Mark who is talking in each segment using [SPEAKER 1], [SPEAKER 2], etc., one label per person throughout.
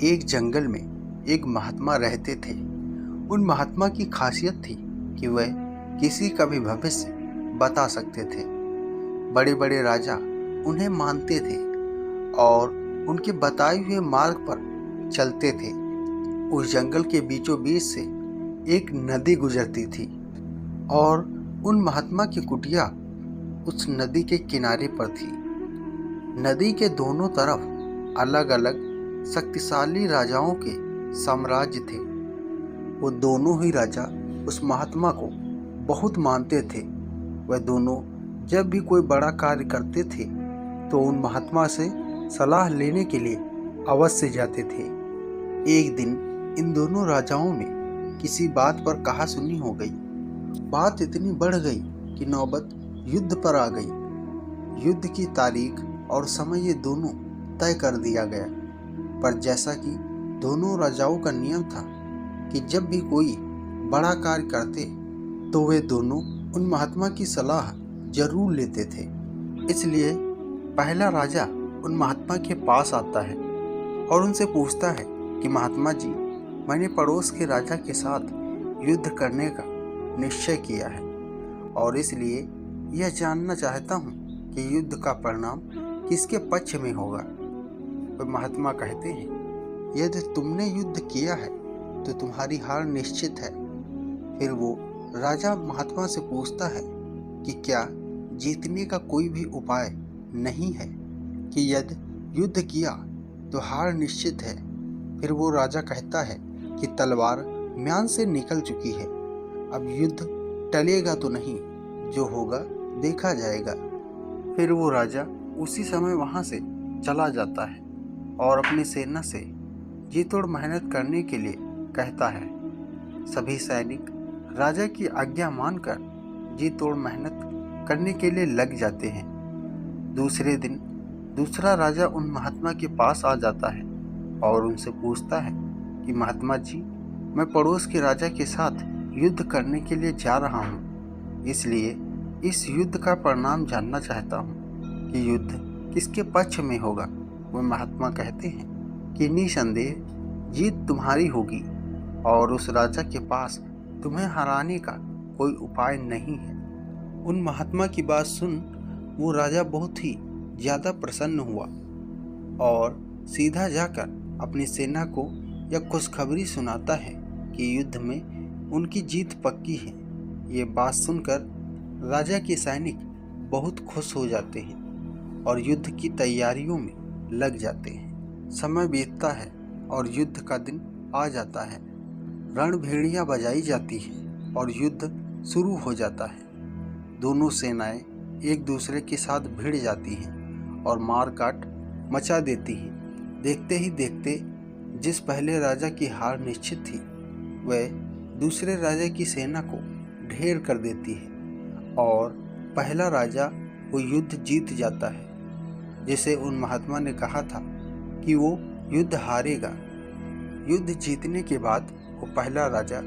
[SPEAKER 1] एक जंगल में एक महात्मा रहते थे। उन महात्मा की खासियत थी कि वह किसी का भी भविष्य बता सकते थे। बड़े बड़े राजा उन्हें मानते थे और उनके बताए हुए मार्ग पर चलते थे। उस जंगल के बीचों बीच से एक नदी गुजरती थी और उन महात्मा की कुटिया उस नदी के किनारे पर थी। नदी के दोनों तरफ अलग अलग शक्तिशाली राजाओं के साम्राज्य थे। वो दोनों ही राजा उस महात्मा को बहुत मानते थे। वह दोनों जब भी कोई बड़ा कार्य करते थे तो उन महात्मा से सलाह लेने के लिए अवश्य जाते थे। एक दिन इन दोनों राजाओं में किसी बात पर कहासुनी हो गई। बात इतनी बढ़ गई कि नौबत युद्ध पर आ गई। युद्ध की तारीख और समय ये दोनों तय कर दिया गया। पर जैसा कि दोनों राजाओं का नियम था कि जब भी कोई बड़ा कार्य करते तो वे दोनों उन महात्मा की सलाह जरूर लेते थे। इसलिए पहला राजा उन महात्मा के पास आता है और उनसे पूछता है कि महात्मा जी, मैंने पड़ोस के राजा के साथ युद्ध करने का निश्चय किया है और इसलिए यह जानना चाहता हूँ कि युद्ध का परिणाम किसके पक्ष में होगा। तो महात्मा कहते हैं, यदि तुमने युद्ध किया है तो तुम्हारी हार निश्चित है। फिर वो राजा महात्मा से पूछता है कि क्या जीतने का कोई भी उपाय नहीं है कि यदि युद्ध किया तो हार निश्चित है। फिर वो राजा कहता है कि तलवार म्यान से निकल चुकी है, अब युद्ध टलेगा तो नहीं, जो होगा देखा जाएगा। फिर वो राजा उसी समय वहां से चला जाता है और अपनी सेना से जी तोड़ मेहनत करने के लिए कहता है। सभी सैनिक राजा की आज्ञा मानकर जी तोड़ मेहनत करने के लिए लग जाते हैं। दूसरे दिन दूसरा राजा उन महात्मा के पास आ जाता है और उनसे पूछता है कि महात्मा जी, मैं पड़ोस के राजा के साथ युद्ध करने के लिए जा रहा हूँ, इसलिए इस युद्ध का परिणाम जानना चाहता हूँ कि युद्ध किसके पक्ष में होगा। वह महात्मा कहते हैं कि निसंदेह जीत तुम्हारी होगी और उस राजा के पास तुम्हें हराने का कोई उपाय नहीं है। उन महात्मा की बात सुन वो राजा बहुत ही ज़्यादा प्रसन्न हुआ और सीधा जाकर अपनी सेना को यह खुशखबरी सुनाता है कि युद्ध में उनकी जीत पक्की है। ये बात सुनकर राजा के सैनिक बहुत खुश हो जाते हैं और युद्ध की तैयारियों में लग जाते हैं। समय बीतता है और युद्ध का दिन आ जाता है। रणभेड़ियाँ बजाई जाती हैं और युद्ध शुरू हो जाता है। दोनों सेनाएं एक दूसरे के साथ भिड़ जाती हैं और मारकाट मचा देती हैं। देखते ही देखते जिस पहले राजा की हार निश्चित थी वह दूसरे राजा की सेना को ढेर कर देती है और पहला राजा वो युद्ध जीत जाता है, जिसे उन महात्मा ने कहा था कि वो युद्ध हारेगा। युद्ध जीतने के बाद वो पहला राजा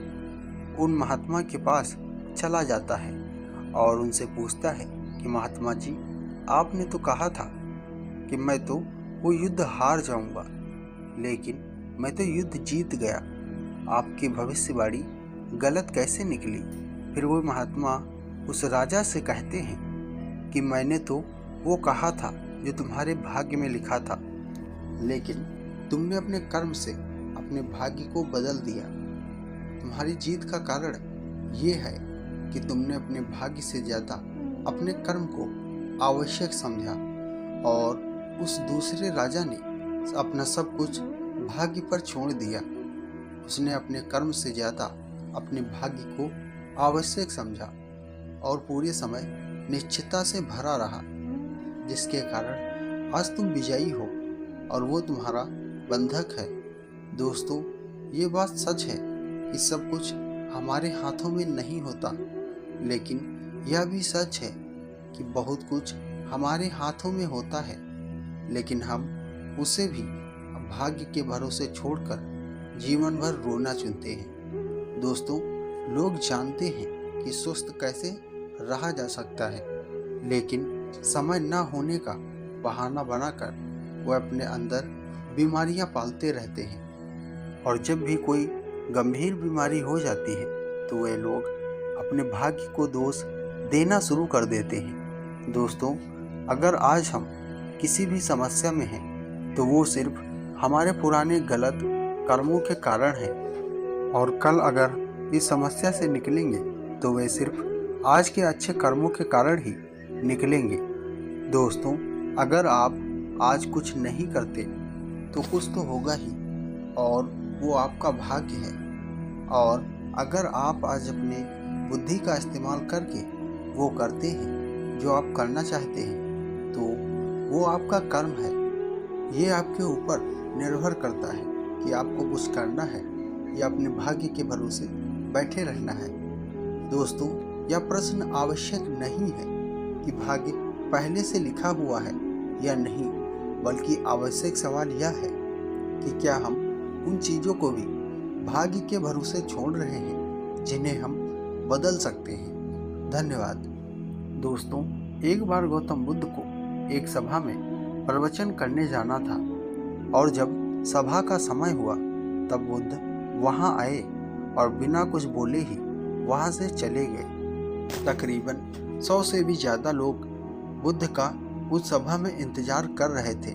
[SPEAKER 1] उन महात्मा के पास चला जाता है और उनसे पूछता है कि महात्मा जी, आपने तो कहा था कि मैं तो वो युद्ध हार जाऊंगा, लेकिन मैं तो युद्ध जीत गया। आपकी भविष्यवाणी गलत कैसे निकली। फिर वो महात्मा उस राजा से कहते हैं कि मैंने तो वो कहा था जो तुम्हारे भाग्य में लिखा था, लेकिन तुमने अपने कर्म से अपने भाग्य को बदल दिया। तुम्हारी जीत का कारण ये है कि तुमने अपने भाग्य से ज़्यादा अपने कर्म को आवश्यक समझा और उस दूसरे राजा ने अपना सब कुछ भाग्य पर छोड़ दिया। उसने अपने कर्म से ज़्यादा अपने भाग्य को आवश्यक समझा और पूरे समय निश्चितता से भरा रहा, जिसके कारण आज तुम विजयी हो और वो तुम्हारा बंधक है। दोस्तों, ये बात सच है कि सब कुछ हमारे हाथों में नहीं होता, लेकिन यह भी सच है कि बहुत कुछ हमारे हाथों में होता है, लेकिन हम उसे भी भाग्य के भरोसे छोड़कर जीवन भर रोना चुनते हैं। दोस्तों, लोग जानते हैं कि स्वस्थ कैसे रहा जा सकता है, लेकिन समय न होने का बहाना बनाकर वह अपने अंदर बीमारियां पालते रहते हैं और जब भी कोई गंभीर बीमारी हो जाती है तो वे लोग अपने भाग्य को दोष देना शुरू कर देते हैं। दोस्तों, अगर आज हम किसी भी समस्या में हैं तो वो सिर्फ हमारे पुराने गलत कर्मों के कारण है और कल अगर इस समस्या से निकलेंगे तो वे सिर्फ आज के अच्छे कर्मों के कारण ही निकलेंगे। दोस्तों, अगर आप आज कुछ नहीं करते तो कुछ तो होगा ही और वो आपका भाग्य है। और अगर आप आज अपने बुद्धि का इस्तेमाल करके वो करते हैं जो आप करना चाहते हैं तो वो आपका कर्म है। ये आपके ऊपर निर्भर करता है कि आपको कुछ करना है या अपने भाग्य के भरोसे बैठे रहना है। दोस्तों, यह प्रश्न आवश्यक नहीं है कि भाग्य पहले से लिखा हुआ है या नहीं, बल्कि आवश्यक सवाल यह है कि क्या हम उन चीज़ों को भी भाग्य के भरोसे छोड़ रहे हैं जिन्हें हम बदल सकते हैं। धन्यवाद। दोस्तों, एक बार गौतम बुद्ध को एक सभा में प्रवचन करने जाना था और जब सभा का समय हुआ तब बुद्ध वहां आए और बिना कुछ बोले ही वहां से चले गए। तकरीबन 100 से भी ज़्यादा लोग बुद्ध का उस सभा में इंतजार कर रहे थे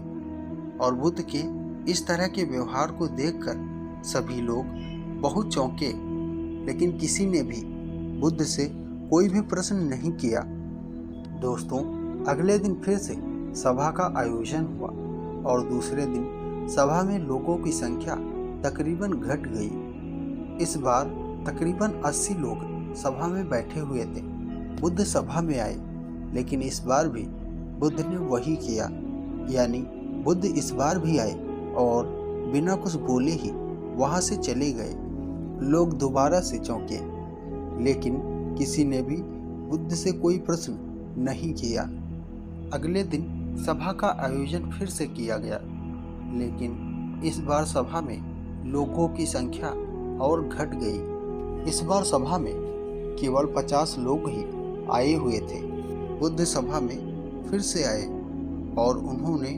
[SPEAKER 1] और बुद्ध के इस तरह के व्यवहार को देखकर सभी लोग बहुत चौंके, लेकिन किसी ने भी बुद्ध से कोई भी प्रश्न नहीं किया। दोस्तों, अगले दिन फिर से सभा का आयोजन हुआ और दूसरे दिन सभा में लोगों की संख्या तकरीबन घट गई। इस बार तकरीबन 80 लोग सभा में बैठे हुए थे। बुद्ध सभा में आए, लेकिन इस बार भी बुद्ध ने वही किया, यानी बुद्ध इस बार भी आए और बिना कुछ बोले ही वहां से चले गए। लोग दोबारा से चौंके, लेकिन किसी ने भी बुद्ध से कोई प्रश्न नहीं किया। अगले दिन सभा का आयोजन फिर से किया गया, लेकिन इस बार सभा में लोगों की संख्या और घट गई। इस बार सभा में केवल 50 लोग ही आए हुए थे। बुद्ध सभा में फिर से आए और उन्होंने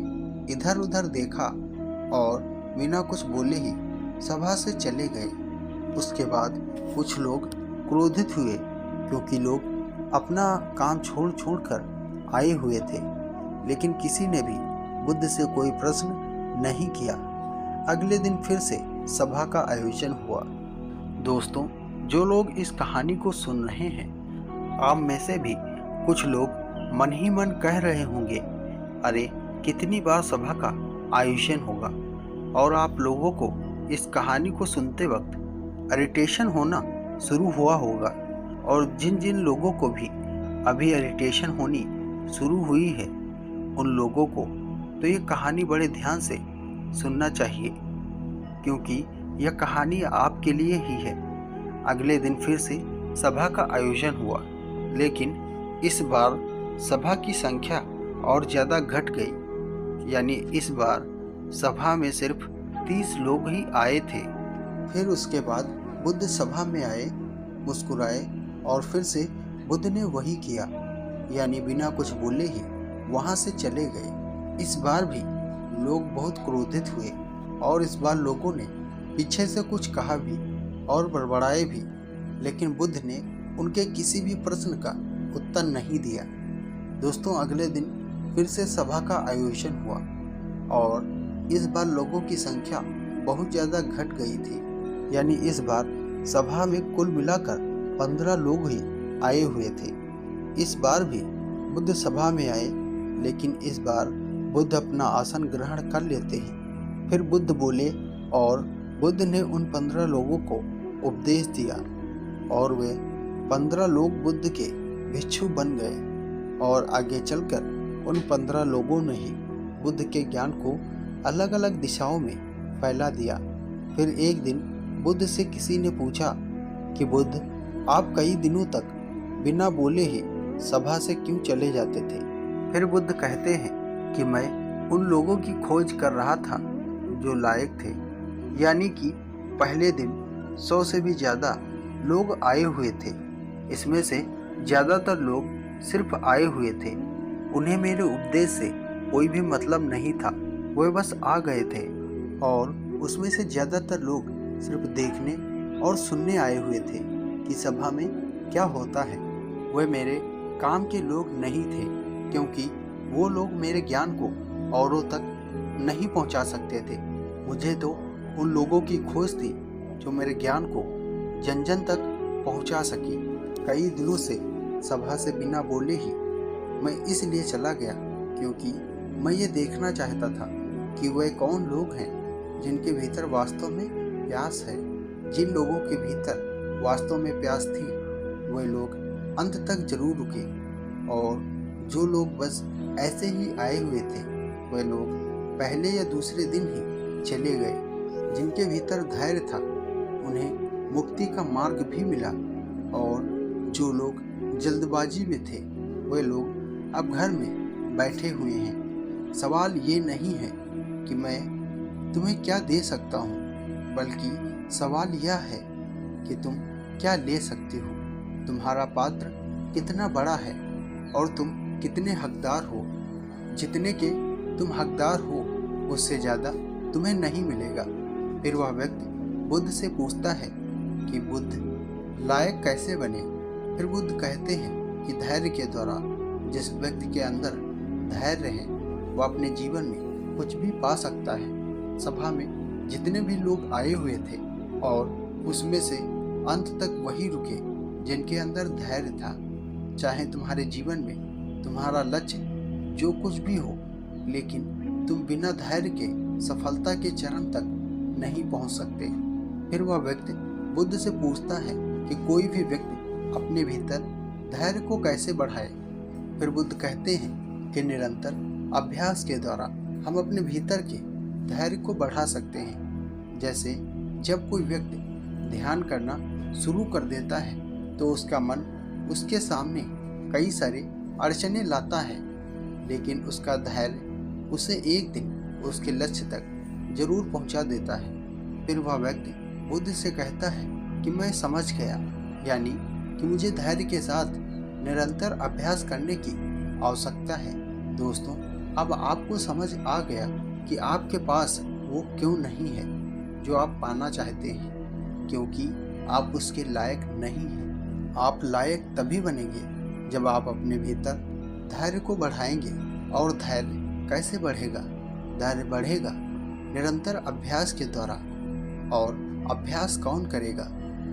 [SPEAKER 1] इधर उधर देखा और बिना कुछ बोले ही सभा से चले गए। उसके बाद कुछ लोग क्रोधित हुए क्योंकि लोग अपना काम छोड़ छोड़ कर आए हुए थे, लेकिन किसी ने भी बुद्ध से कोई प्रश्न नहीं किया। अगले दिन फिर से सभा का आयोजन हुआ। दोस्तों, जो लोग इस कहानी को सुन रहे हैं, आप में से भी कुछ लोग मन ही मन कह रहे होंगे, अरे कितनी बार सभा का आयोजन होगा। और आप लोगों को इस कहानी को सुनते वक्त इरिटेशन होना शुरू हुआ होगा और जिन जिन लोगों को भी अभी इरिटेशन होनी शुरू हुई है उन लोगों को तो ये कहानी बड़े ध्यान से सुनना चाहिए, क्योंकि यह कहानी आपके लिए ही है। अगले दिन फिर से सभा का आयोजन हुआ, लेकिन इस बार सभा की संख्या और ज़्यादा घट गई, यानी इस बार सभा में सिर्फ 30 लोग ही आए थे। फिर उसके बाद बुद्ध सभा में आए, मुस्कुराए और फिर से बुद्ध ने वही किया, यानी बिना कुछ बोले ही वहाँ से चले गए। इस बार भी लोग बहुत क्रोधित हुए और इस बार लोगों ने पीछे से कुछ कहा भी और बड़बड़ाए भी, लेकिन बुद्ध ने उनके किसी भी प्रश्न का उत्तर नहीं दिया। दोस्तों, अगले दिन फिर से सभा का आयोजन हुआ और इस बार लोगों की संख्या बहुत ज़्यादा घट गई थी, यानी इस बार सभा में कुल मिलाकर 15 लोग ही आए हुए थे। इस बार भी बुद्ध सभा में आए, लेकिन इस बार बुद्ध अपना आसन ग्रहण कर लेते हैं। फिर बुद्ध बोले और बुद्ध ने उन 15 लोगों को उपदेश दिया और वे 15 लोग बुद्ध के भिक्षु बन गए और आगे चलकर उन 15 लोगों ने ही बुद्ध के ज्ञान को अलग अलग दिशाओं में फैला दिया। फिर एक दिन बुद्ध से किसी ने पूछा कि बुद्ध, आप कई दिनों तक बिना बोले ही सभा से क्यों चले जाते थे? फिर बुद्ध कहते हैं कि मैं उन लोगों की खोज कर रहा था जो लायक थे, यानी कि पहले दिन 100 से भी ज़्यादा लोग आए हुए थे। इसमें से ज़्यादातर लोग सिर्फ आए हुए थे, उन्हें मेरे उपदेश से कोई भी मतलब नहीं था, वे बस आ गए थे और उसमें से ज़्यादातर लोग सिर्फ देखने और सुनने आए हुए थे कि सभा में क्या होता है। वे मेरे काम के लोग नहीं थे, क्योंकि वो लोग मेरे ज्ञान को औरों तक नहीं पहुंचा सकते थे। मुझे तो उन लोगों की खोज थी जो मेरे ज्ञान को जन जन तक पहुंचा सके। कई दिनों से सभा से बिना बोले ही मैं इसलिए चला गया क्योंकि मैं ये देखना चाहता था कि वे कौन लोग हैं जिनके भीतर वास्तव में प्यास है। जिन लोगों के भीतर वास्तव में प्यास थी वे लोग अंत तक जरूर रुके, और जो लोग बस ऐसे ही आए हुए थे वे लोग पहले या दूसरे दिन ही चले गए। जिनके भीतर धैर्य था उन्हें मुक्ति का मार्ग भी मिला, और जो लोग जल्दबाजी में थे वे लोग अब घर में बैठे हुए हैं। सवाल ये नहीं है कि मैं तुम्हें क्या दे सकता हूँ, बल्कि सवाल यह है कि तुम क्या ले सकते हो। तुम्हारा पात्र कितना बड़ा है और तुम कितने हकदार हो। जितने के तुम हकदार हो उससे ज़्यादा तुम्हें नहीं मिलेगा। फिर वह व्यक्ति बुद्ध से पूछता है कि बुद्ध लायक कैसे बने। फिर बुद्ध कहते हैं कि धैर्य के द्वारा। जिस व्यक्ति के अंदर धैर्य है वह अपने जीवन में कुछ भी पा सकता है। सभा में जितने भी लोग आए हुए थे और उसमें से अंत तक वही रुके जिनके अंदर धैर्य था। चाहे तुम्हारे जीवन में तुम्हारा लक्ष्य जो कुछ भी हो, लेकिन तुम बिना धैर्य के सफलता के चरण तक नहीं पहुंच सकते। फिर वह व्यक्ति बुद्ध से पूछता है कि कोई भी व्यक्ति अपने भीतर धैर्य को कैसे बढ़ाए। फिर बुद्ध कहते हैं कि निरंतर अभ्यास के द्वारा हम अपने भीतर के धैर्य को बढ़ा सकते हैं। जैसे जब कोई व्यक्ति ध्यान करना शुरू कर देता है तो उसका मन उसके सामने कई सारी अड़चनें लाता है, लेकिन उसका धैर्य उसे एक दिन उसके लक्ष्य तक जरूर पहुंचा देता है। फिर वह व्यक्ति बुद्ध से कहता है कि मैं समझ गया, यानी कि मुझे धैर्य के साथ निरंतर अभ्यास करने की आवश्यकता है। दोस्तों, अब आपको समझ आ गया कि आपके पास वो क्यों नहीं है जो आप पाना चाहते हैं, क्योंकि आप उसके लायक नहीं हैं। आप लायक तभी बनेंगे जब आप अपने भीतर धैर्य को बढ़ाएंगे। और धैर्य कैसे बढ़ेगा? धैर्य बढ़ेगा निरंतर अभ्यास के द्वारा। और अभ्यास कौन करेगा?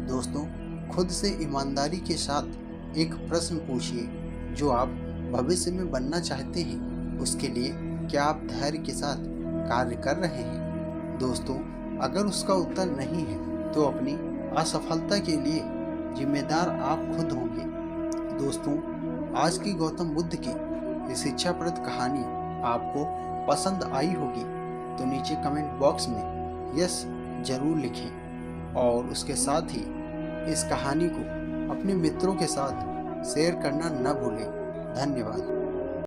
[SPEAKER 1] दोस्तों, खुद से ईमानदारी के साथ एक प्रश्न पूछिए, जो आप भविष्य में बनना चाहते हैं उसके लिए क्या आप धैर्य के साथ कार्य कर रहे हैं? दोस्तों, अगर उसका उत्तर नहीं है तो अपनी असफलता के लिए जिम्मेदार आप खुद होंगे। दोस्तों, आज की गौतम बुद्ध की ये शिक्षाप्रद कहानी आपको पसंद आई होगी तो नीचे कमेंट बॉक्स में यस जरूर लिखें, और उसके साथ ही इस कहानी को अपने मित्रों के साथ शेयर करना न भूलें। धन्यवाद।